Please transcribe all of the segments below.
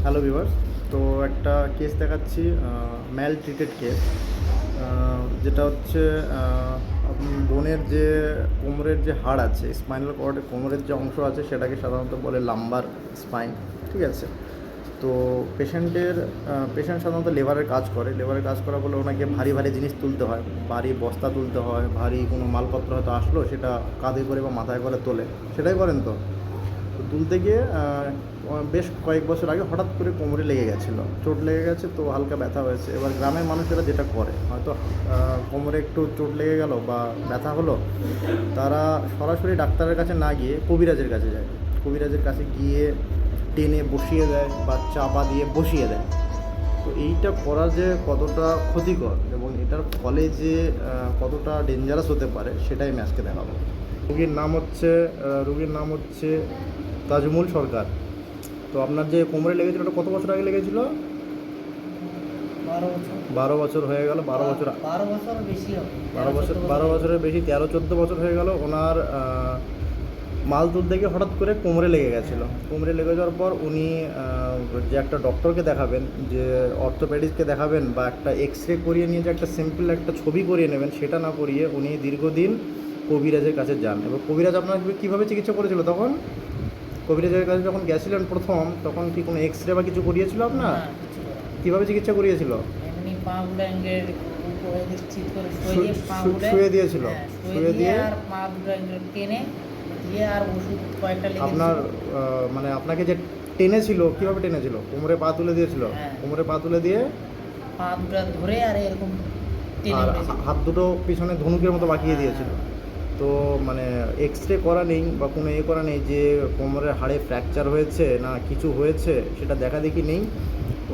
Hello viewers. তো একটা case দেখাচ্ছি, ম্যাল ট্রিটেড কেস। যেটা হচ্ছে বোনের যে কোমরের যে হাড় আছে, স্পাইনাল কর্ডের কোমরের যে অংশ আছে সেটাকে সাধারণত বলে লাম্বার স্পাইন। ঠিক আছে। তো পেশেন্ট সাধারণত লেবারের কাজ করে। লেবারের কাজ করা বলে ওনাকে ভারী ভারী জিনিস তুলতে হয়, ভারী বস্তা তুলতে হয়, ভারী কোনো মালপত্র হয়তো আসলো সেটা কাঁধে করে বা মাথায় করে তোলে। সেটাই করেন তো। তো তুলতে গিয়ে বেশ কয়েক বছর আগে হঠাৎ করে কোমরে লেগে গেছিলো, চোট লেগে গেছে, তো হালকা ব্যথা হয়েছে। এবার গ্রামের মানুষেরা যেটা করে, হয়তো কোমরে একটু চোট লেগে গেল বা ব্যথা হলো, তারা সরাসরি ডাক্তারের কাছে না গিয়ে কবিরাজের কাছে যায়। কবিরাজের কাছে গিয়ে টেনে বসিয়ে দেয় বা চাপা দিয়ে বসিয়ে দেয়। তো এইটা করা যে কতটা ক্ষতিকর এবং এটার ফলে যে কতটা ডেঞ্জারাস হতে পারে সেটাই আমি আজকে দেখাবো। রুগীর নাম হচ্ছে তাজমুল সরকার। তো আপনার যে কোমরে লেগেছিল ওটা কত বছর আগে লেগেছিল? 12 বছর হয়ে গেল। 12 বছর বেশি হবে। 12 বছরের বেশি, 13-14 বছর হয়ে গেল। ওনার মাল তুলতে গিয়ে হঠাৎ করে কোমরে লেগে গেছিলো। কোমরে লেগে যাওয়ার পর উনি যে একটা ডক্টরকে দেখাবেন, যে অর্থোপেডিক্সকে দেখাবেন বা একটা এক্স রে করিয়ে নিয়ে যে একটা সিম্পল একটা ছবি করিয়ে নেবেন, সেটা না করিয়ে উনি দীর্ঘদিন কবিরাজের কাছে যান। এবং কবিরাজ আপনার কীভাবে চিকিৎসা করেছিল তখন? কবিরাজের কাছে যখন গেছিলেন প্রথম, তখন কি কোনো এক্স রে বা কিছু করিয়েছিল আপনার? কীভাবে চিকিৎসা করিয়েছিল? এমনি পা গুলো উপরে চিত করে শুয়ে দিয়েছিল, শুয়ে দিয়ে আর পা দুটো টেনে দিয়ে আর ওষুধ কয়েকটা লিখে আপনার মানে আপনাকে যে টেনেছিল, কীভাবে টেনেছিল? কোমরে পা তুলে দিয়েছিল? কোমরে পা তুলে দিয়ে পা দুটো ধরে আর এরকম টেনে আর হাত দুটো পিছনে ধনুকের মতো বাঁকিয়ে দিয়েছিল। তো মানে এক্স রে করা নেই বা কোনো করা নেই যে কোমরের হাড়ে ফ্র্যাকচার হয়েছে না কিছু হয়েছে, সেটা দেখা দেখি নেই।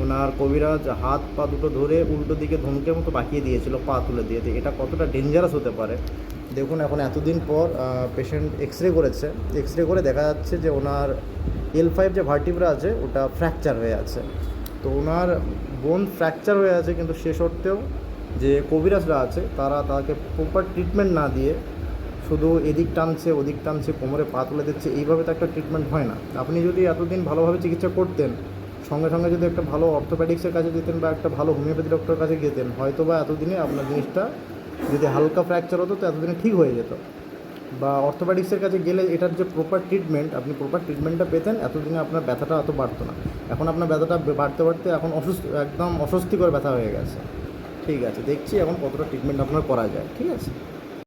ওনার কবিরাজ হাত পা দুটো ধরে উল্টো দিকে ধনুকের মতো বাঁকিয়ে দিয়েছিল পা তুলে দিয়ে। এটা কতটা ডেঞ্জারাস হতে পারে দেখুন। এখন এতদিন পর পেশেন্ট এক্স রে করেছে। এক্স রে করে দেখা যাচ্ছে যে ওনার L5 যে ভার্টিব্রা আছে ওটা ফ্র্যাকচার হয়ে আছে। তো ওনার বোন ফ্র্যাকচার হয়ে আছে, কিন্তু সে সত্ত্বেও যে কবিরাজরা আছে তারা তাকে প্রপার ট্রিটমেন্ট না দিয়ে শুধু এদিক টানছে ওদিক টানছে, কোমরে পা তুলে দিচ্ছে, এইভাবে তো একটা ট্রিটমেন্ট হয় না। আপনি যদি এতদিন ভালোভাবে চিকিৎসা করতেন, সঙ্গে সঙ্গে যদি একটা ভালো অর্থোপেডিক্সের কাছে যেতেন বা একটা ভালো হোমিওপ্যাথি ডক্টরের কাছে যেতেন, হয়তো বা এতদিনে আপনার জিনিসটা যদি হালকা ফ্র্যাকচার হতো তো এতদিনে ঠিক হয়ে যেত। বা অর্থোপেডিক্সের কাছে গেলে এটার যে প্রপার ট্রিটমেন্ট, আপনি প্রপার ট্রিটমেন্টটা পেতেন, এতদিনে আপনার ব্যথাটা অত বাড়তো না। এখন আপনার ব্যথাটা বাড়তে বাড়তে এখন একদম অস্বস্তিকর ব্যথা হয়ে গেছে। ঠিক আছে, দেখছি এখন কতটা ট্রিটমেন্ট আপনার করা যায়। ঠিক আছে।